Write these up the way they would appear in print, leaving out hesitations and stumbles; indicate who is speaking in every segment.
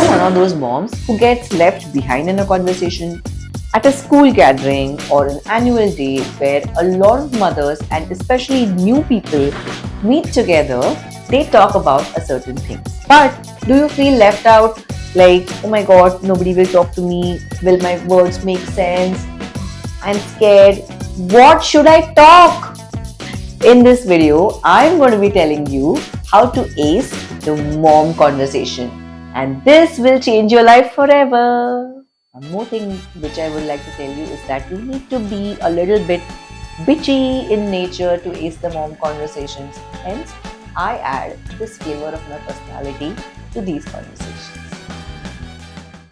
Speaker 1: one of those moms who gets left behind in a conversation? At a school gathering or an annual day where a lot of mothers and especially new people meet together, they talk about a certain thing. But do you feel left out? Like, oh my god, nobody will talk to me. Will my words make sense? I'm scared. What should I talk? In this video, I'm going to be telling you how to ace the mom conversation. And this will change your life forever. One more thing which I would like to tell you is that you need to be a little bit bitchy in nature to ace the mom conversations. Hence, I add this flavor of my personality to these conversations.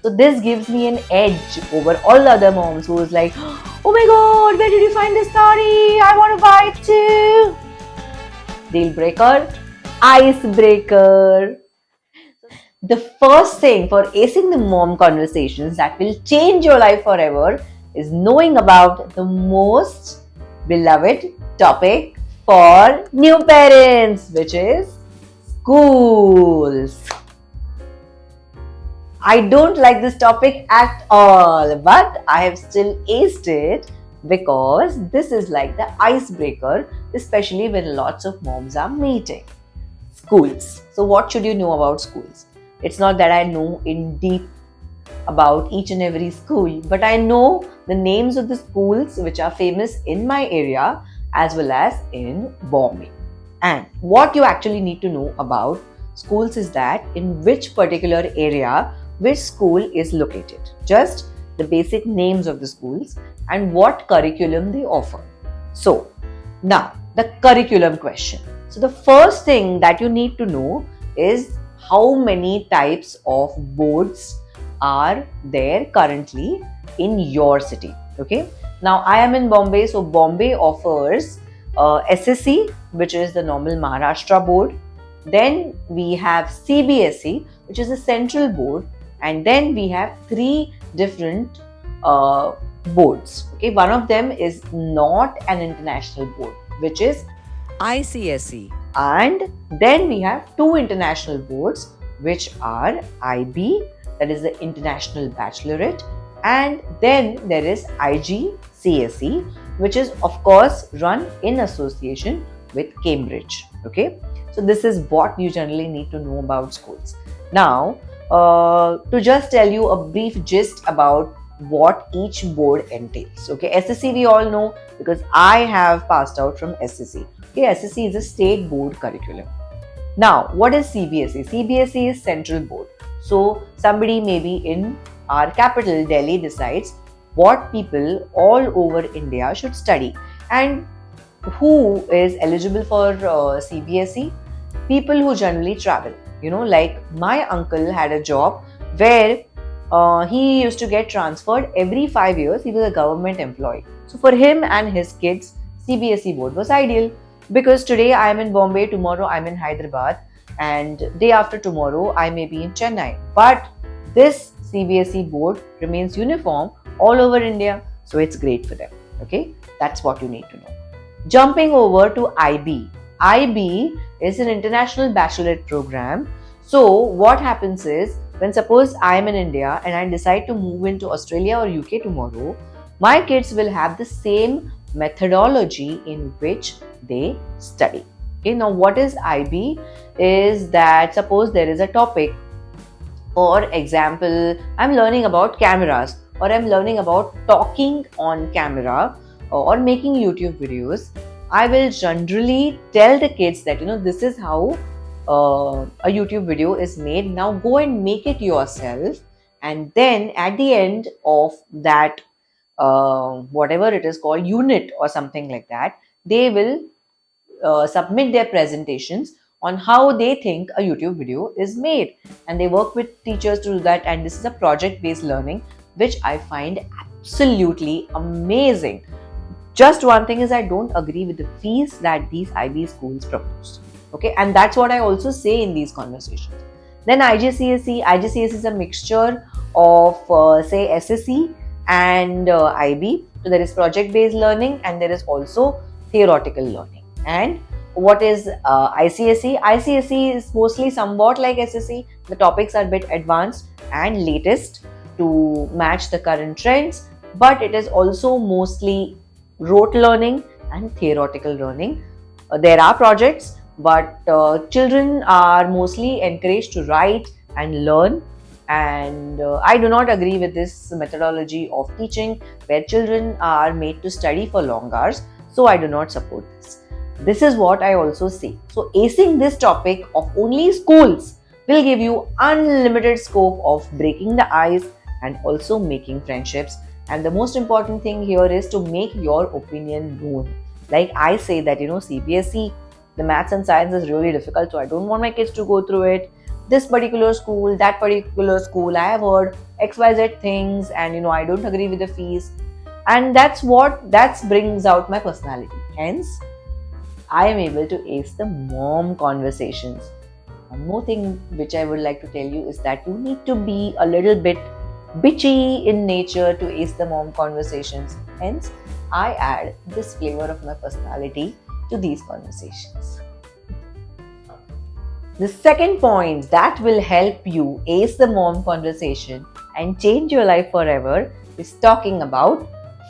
Speaker 1: So this gives me an edge over all the other moms who is like, oh my god, where did you find this sari? I want to buy it too. Deal breaker, icebreaker. The first thing for acing the mom conversations that will change your life forever is knowing about the most beloved topic for new parents, which is schools. I don't like this topic at all, but I have still aced it because this is like the icebreaker, especially when lots of moms are meeting. Schools. So what should you know about schools? It's not that I know in deep about each and every school, but I know the names of the schools which are famous in my area as well as in Bombay. And what you actually need to know about schools is that in which particular area which school is located. Just the basic names of the schools and what curriculum they offer. So now the curriculum question. So the first thing that you need to know is how many types of boards are there currently in your city. Okay. Now I am in Bombay, so Bombay offers SSC, which is the normal Maharashtra board. Then we have CBSE, which is a central board, and then we have three different boards. Okay, one of them is not an international board, which is ICSE. And then we have two international boards, which are IB, that is the International Baccalaureate, and then there is IGCSE, which is of course run in association with Cambridge. Okay, so this is what you generally need to know about schools. Now, to just tell you a brief gist about what each board entails. Okay, SSC we all know because I have passed out from SSC. Okay, SSC is a state board curriculum. Now, what is CBSE? CBSE is central board. So, somebody maybe in our capital, Delhi, decides what people all over India should study. And who is eligible for CBSE? People who generally travel. You know, like my uncle had a job where he used to get transferred every 5 years. He was a government employee. So for him and his kids, CBSE board was ideal because today I am in Bombay, tomorrow I am in Hyderabad, and day after tomorrow I may be in Chennai. But this CBSE board remains uniform all over India. So it's great for them. Okay, that's what you need to know. Jumping over to IB. IB is an international baccalaureate program. So what happens is, when suppose I am in India and I decide to move into Australia or UK tomorrow, my kids will have the same methodology in which they study. Okay, now what is IB? Is that suppose there is a topic, for example, I'm learning about cameras, or I'm learning about talking on camera, or making YouTube videos. I will generally tell the kids that, this is how a YouTube video is made. Now go and make it yourself, and then at the end of that whatever it is called, unit or something like that, they will submit their presentations on how they think a YouTube video is made, and they work with teachers to do that. And this is a project based learning, which I find absolutely amazing. Just one thing is, I don't agree with the fees that these IB schools propose. Okay, and that's what I also say in these conversations. Then IGCSE is a mixture of say SSC and IB. So there is project based learning and there is also theoretical learning. And what is ICSE? ICSE is mostly somewhat like SSE. The topics are a bit advanced and latest to match the current trends, but it is also mostly rote learning and theoretical learning. There are projects, but children are mostly encouraged to write and learn. And I do not agree with this methodology of teaching where children are made to study for long hours. So I do not support this. This is what I also see. So acing this topic of only schools will give you unlimited scope of breaking the ice and also making friendships. And the most important thing here is to make your opinion known. Like I say that, CBSE, the maths and science is really difficult, so I don't want my kids to go through it. This particular school, that particular school, I have heard XYZ things, and I don't agree with the fees. And that brings out my personality. Hence, I am able to ace the mom conversations. One more thing which I would like to tell you is that you need to be a little bit bitchy in nature to ace the mom conversations. Hence, I add this flavor of my personality to these conversations. The second point that will help you ace the mom conversation and change your life forever is talking about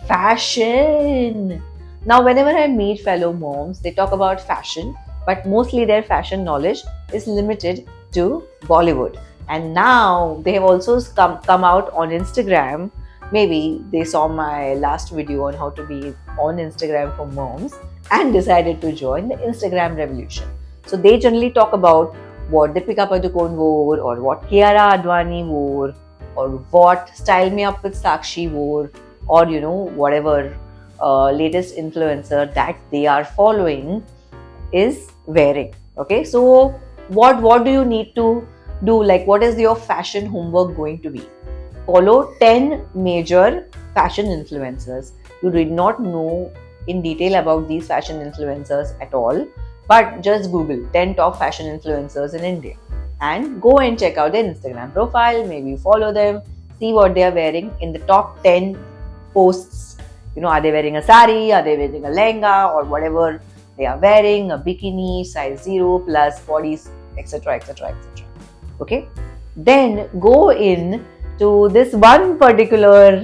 Speaker 1: fashion. Now, whenever I meet fellow moms, they talk about fashion, but mostly their fashion knowledge is limited to Bollywood. And now they have also come out on Instagram. Maybe they saw my last video on how to be on Instagram for moms and decided to join the Instagram revolution. So they generally talk about what Deepika Padukone wore, or what Kiara Advani wore, or what Style Me Up with Sakshi wore, or whatever latest influencer that they are following is wearing. Okay, so what do you need to do? Like, what is your fashion homework going to be? Follow 10 major fashion influencers. You did not know in detail about these fashion influencers at all, but just Google 10 top fashion influencers in India and go and check out their Instagram profile. Maybe follow them, see what they are wearing in the top 10 posts. Are they wearing a sari? Are they wearing a lehenga or whatever they are wearing? A bikini, size 0 plus bodies, etc., etc., etc. Okay. Then go in to this one particular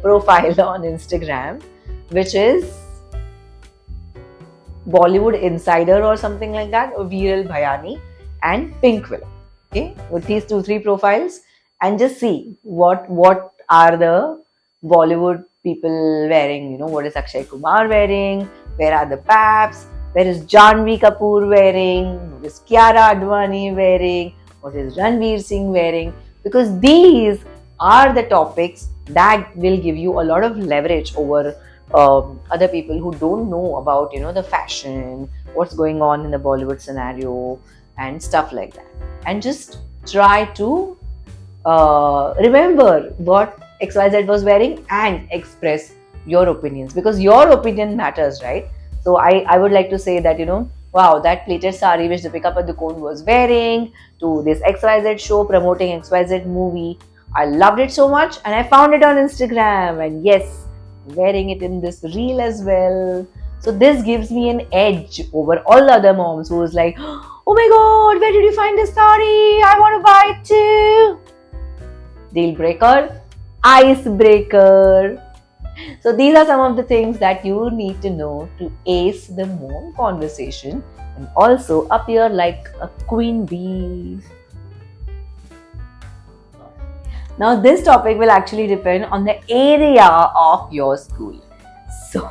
Speaker 1: profile on Instagram, which is Bollywood Insider or something like that, or Viral Bhayani and Pinkville. Okay, with these 2-3 profiles, and just see what are the Bollywood people wearing. What is Akshay Kumar wearing? Where are the Paps? Where is Janhvi Kapoor wearing? What is Kiara Advani wearing? What is Ranveer Singh wearing? Because these are the topics that will give you a lot of leverage over other people who don't know about the fashion, what's going on in the Bollywood scenario and stuff like that. And just try to remember what XYZ was wearing and express your opinions, because your opinion matters, right? So I would like to say that wow, that pleated sari which Deepika Padukone was wearing to this XYZ show promoting XYZ movie, I loved it so much and I found it on Instagram, and yes, wearing it in this reel as well. So this gives me an edge over all the other moms who is like, oh my god, where did you find this sari? I want to buy it too. Deal breaker, icebreaker. So these are some of the things that you need to know to ace the mom conversation and also appear like a queen bee. Now this topic will actually depend on the area of your school. So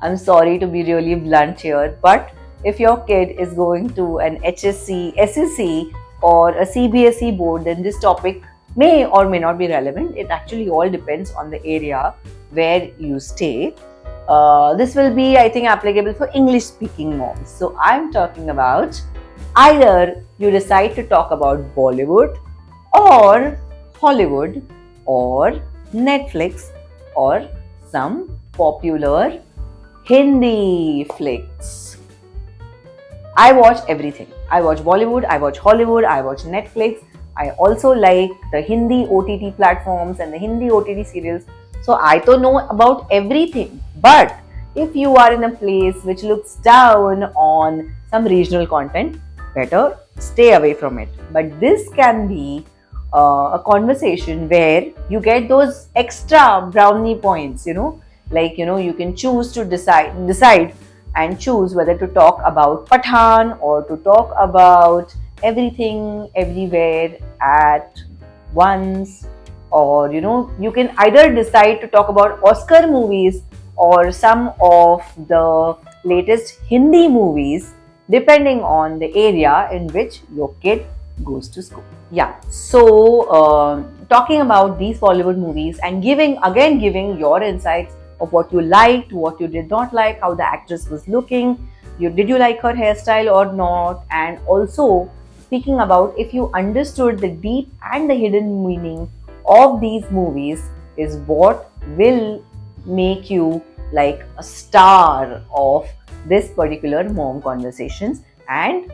Speaker 1: I'm sorry to be really blunt here, but if your kid is going to an HSC, SSC or a CBSE board, then this topic may or may not be relevant. It actually all depends on the area where you stay. This will be, I think, applicable for English speaking moms. So I'm talking about either you decide to talk about Bollywood or Hollywood or Netflix or some popular Hindi flicks. I watch everything. I watch Bollywood, I watch Hollywood, I watch Netflix. I also like the Hindi OTT platforms and the Hindi OTT serials. So I don't know about everything. But if you are in a place which looks down on some regional content, better stay away from it. But this can be a conversation where you get those extra brownie points, like you can choose to decide and choose whether to talk about Pathan or to talk about everything everywhere at once, or you can either decide to talk about Oscar movies or some of the latest Hindi movies, depending on the area in which your kid goes to school. Yeah, so talking about these Bollywood movies and giving your insights of what you liked, what you did not like, how the actress was looking, did you like her hairstyle or not, and also speaking about if you understood the deep and the hidden meaning of these movies is what will make you like a star of this particular mom conversations. And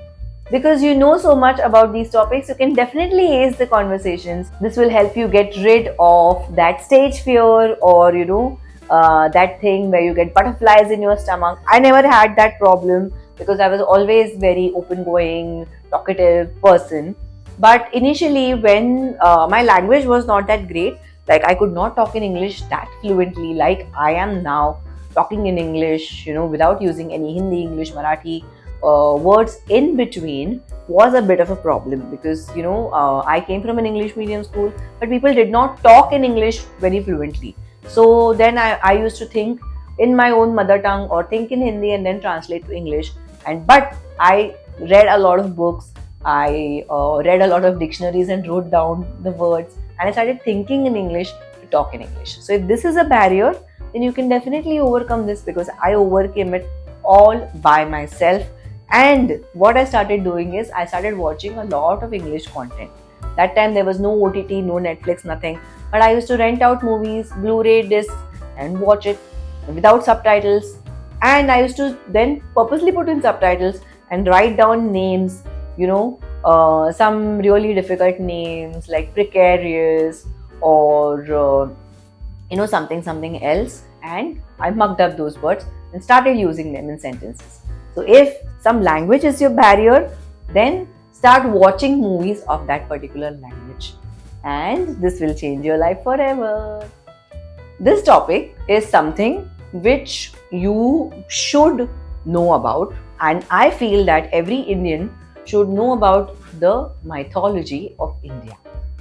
Speaker 1: because you know so much about these topics, you can definitely ace the conversations. This will help you get rid of that stage fear, or that thing where you get butterflies in your stomach. I never had that problem because I was always very open-going, talkative person. But initially, when my language was not that great, like I could not talk in English that fluently like I am now, talking in English, without using any Hindi, English, Marathi words in between, was a bit of a problem because, I came from an English medium school, but people did not talk in English very fluently. So then I used to think in my own mother tongue or think in Hindi and then translate to English. But I read a lot of books, I read a lot of dictionaries and wrote down the words, and I started thinking in English to talk in English. So if this is a barrier, then you can definitely overcome this, because I overcame it all by myself. And what I started doing is I started watching a lot of English content. That time there was no OTT, no Netflix, nothing. But I used to rent out movies, Blu-ray discs, and watch it without subtitles. And I used to then purposely put in subtitles and write down names, some really difficult names like precarious or something else, and I mucked up those words and started using them in sentences. So if some language is your barrier, then start watching movies of that particular language, and this will change your life forever. This topic is something which you should know about, and I feel that every Indian should know about the mythology of India,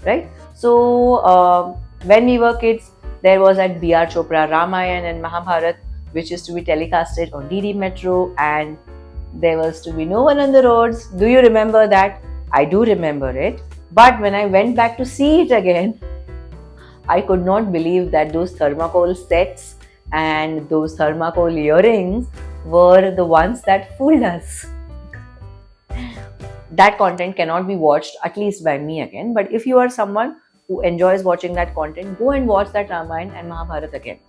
Speaker 1: right? So when we were kids, there was at B.R. Chopra Ramayana and Mahabharata, which is to be telecasted on DD Metro, and there was to be no one on the roads. Do you remember that? I do remember it. But when I went back to see it again, I could not believe that those thermocol sets and those thermocol earrings were the ones that fooled us. That content cannot be watched, at least by me again. But if you are someone who enjoys watching that content, go and watch that Ramayana and Mahabharata again.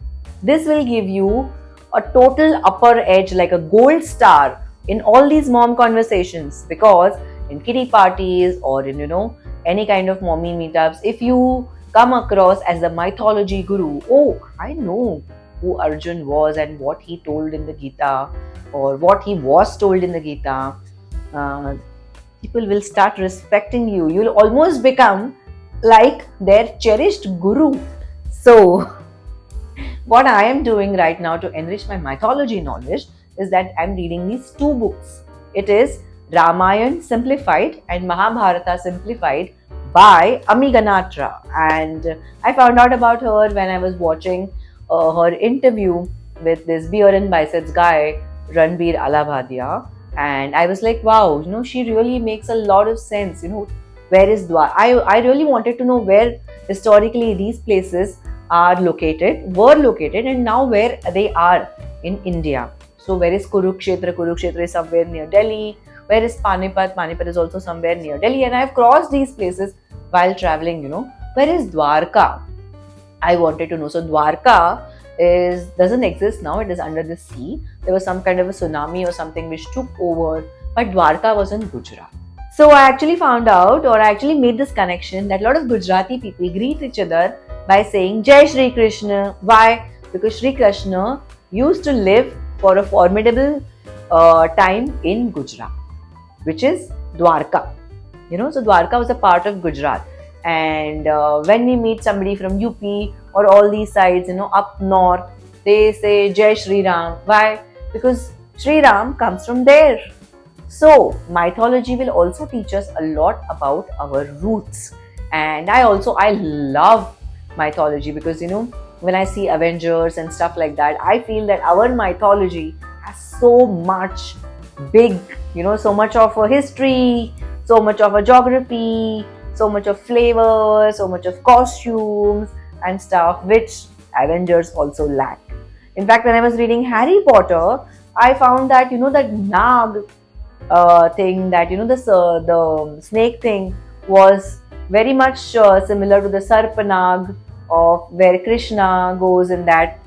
Speaker 1: This will give you a total upper edge, like a gold star in all these mom conversations, because in kiddie parties or in any kind of mommy meetups, if you come across as the mythology guru, oh, I know who Arjun was and what he told in the Gita, or what he was told in the Gita, people will start respecting you. You'll almost become like their cherished guru. So what I am doing right now to enrich my mythology knowledge is that I'm reading these two books. It is Ramayana Simplified and Mahabharata Simplified by Ami Ganatra. And I found out about her when I was watching her interview with this beer and biceps guy, Ranbir Alabhadia. And I was like, wow, she really makes a lot of sense. Where is Dwar? I really wanted to know where historically these places were located, and now where they are in India. So where is Kurukshetra? Kurukshetra is somewhere near Delhi. Where is Panipat? Panipat is also somewhere near Delhi. And I have crossed these places while traveling, Where is Dwarka? I wanted to know. So Dwarka doesn't exist now. It is under the sea. There was some kind of a tsunami or something which took over. But Dwarka was in Gujarat. So I actually found out, or I actually made this connection, that a lot of Gujarati people greet each other by saying Jai Shri Krishna. Why? Because Shri Krishna used to live for a formidable time in Gujarat, which is Dwarka. So Dwarka was a part of Gujarat. And when we meet somebody from UP or all these sides, up north, they say Jai Shri Ram. Why? Because Shri Ram comes from there. So mythology will also teach us a lot about our roots. And I love mythology because, when I see Avengers and stuff like that, I feel that our mythology has so much big, so much of a history, so much of a geography, so much of flavor, so much of costumes and stuff, which Avengers also lack. In fact, when I was reading Harry Potter, I found that, that Nag thing, that, the snake thing was very much similar to the Sarpanag of where Krishna goes in that,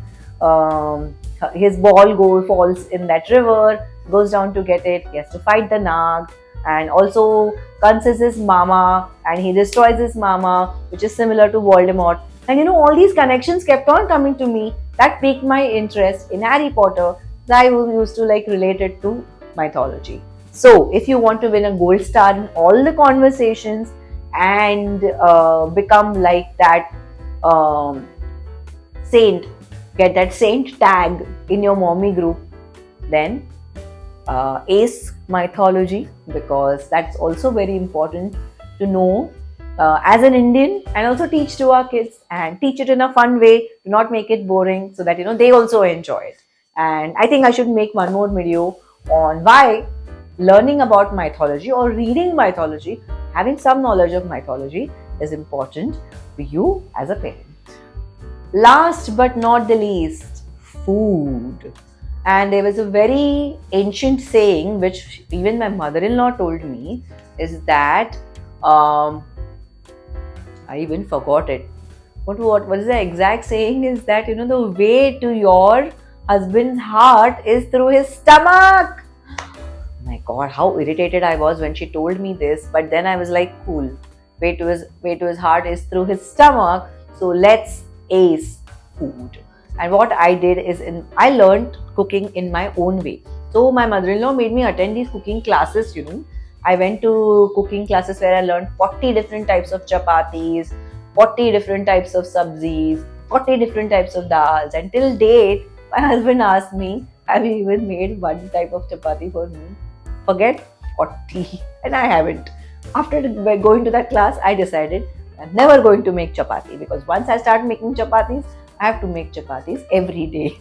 Speaker 1: his ball falls in that river, goes down to get it, he has to fight the Nag, and also Kans is his mama and he destroys his mama, which is similar to Voldemort. And all these connections kept on coming to me. That piqued my interest in Harry Potter. I used to relate it to mythology. So if you want to win a gold star in all the conversations and become like that saint, get that saint tag in your mommy group, then ace mythology, because that's also very important to know as an Indian, and also teach to our kids and teach it in a fun way, to not make it boring, so that they also enjoy it. And I think I should make one more video on why learning about mythology or reading mythology, having some knowledge of mythology is important for you as a parent. Last but not the least, food. And there was a very ancient saying which even my mother-in-law told me, is that I even forgot it. What is the exact saying? Is that the way to your husband's heart is through his stomach. My God, how irritated I was when she told me this. But then I was like, cool. Way to his heart is through his stomach. So let's ace food. And what I did is I learned cooking in my own way. So my mother-in-law made me attend these cooking classes. I went to cooking classes where I learned 40 different types of chapatis, 40 different types of sabzis, 40 different types of dals. And till date, my husband asked me, have you even made one type of chapati for me? Forget 40. And I haven't. After going to that class, I decided I'm never going to make chapati, because once I start making chapatis, I have to make chapatis every day.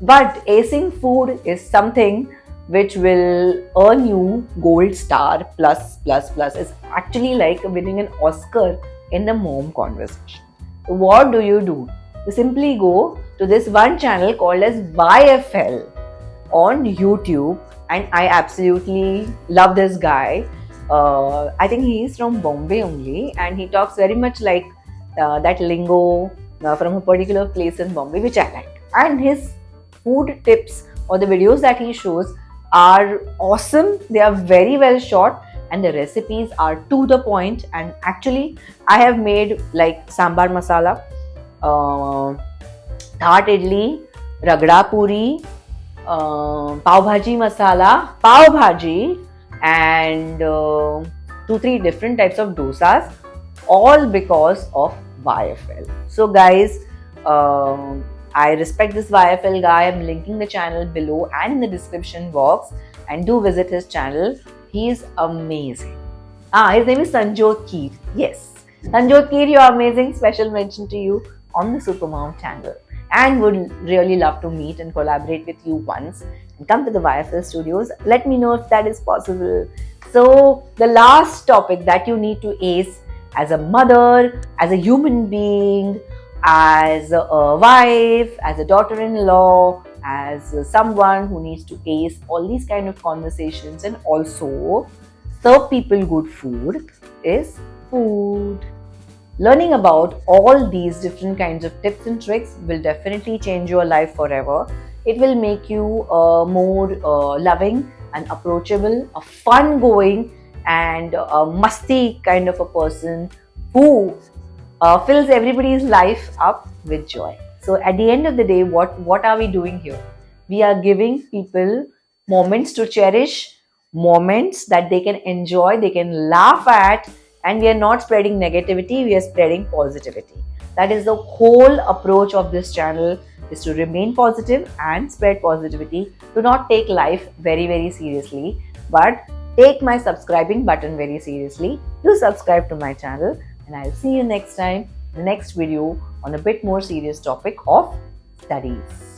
Speaker 1: But acing food is something which will earn you gold star plus. It's actually like winning an Oscar in the mom conversation. So what do? You simply go to this one channel called as YFL on YouTube, and I absolutely love this guy. I think he is from Bombay only, and he talks very much like that lingo from a particular place in Bombay, which I like. And his food tips or the videos that he shows are awesome. They are very well shot and the recipes are to the point. And actually, I have made like sambar masala, thaat idli, ragda puri, pav bhaji masala, pav bhaji, and 2-3 different types of dosas, all because of YFL. So guys, I respect this YFL guy. I'm linking the channel below and in the description box, and do visit his channel. He is amazing. His name is Sanjot Keer. Yes, Sanjot Keer, you're amazing. Special mention to you on the SuperMOM channel, and would really love to meet and collaborate with you once and come to the YFL studios. Let me know if that is possible. So the last topic that you need to ace as a mother, as a human being, as a wife, as a daughter-in-law, as someone who needs to ace all these kind of conversations and also serve people good food, is food. Learning about all these different kinds of tips and tricks will definitely change your life forever. It will make you more loving and approachable, a fun-going and a musty kind of a person who fills everybody's life up with joy. So at the end of the day, what are we doing here? We are giving people moments to cherish, moments that they can enjoy, they can laugh at, and we are not spreading negativity, we are spreading positivity. That is the whole approach of this channel, is to remain positive and spread positivity. Do not take life very, very seriously, but take my subscribing button very seriously. Do subscribe to my channel, and I'll see you next time in the next video on a bit more serious topic of studies.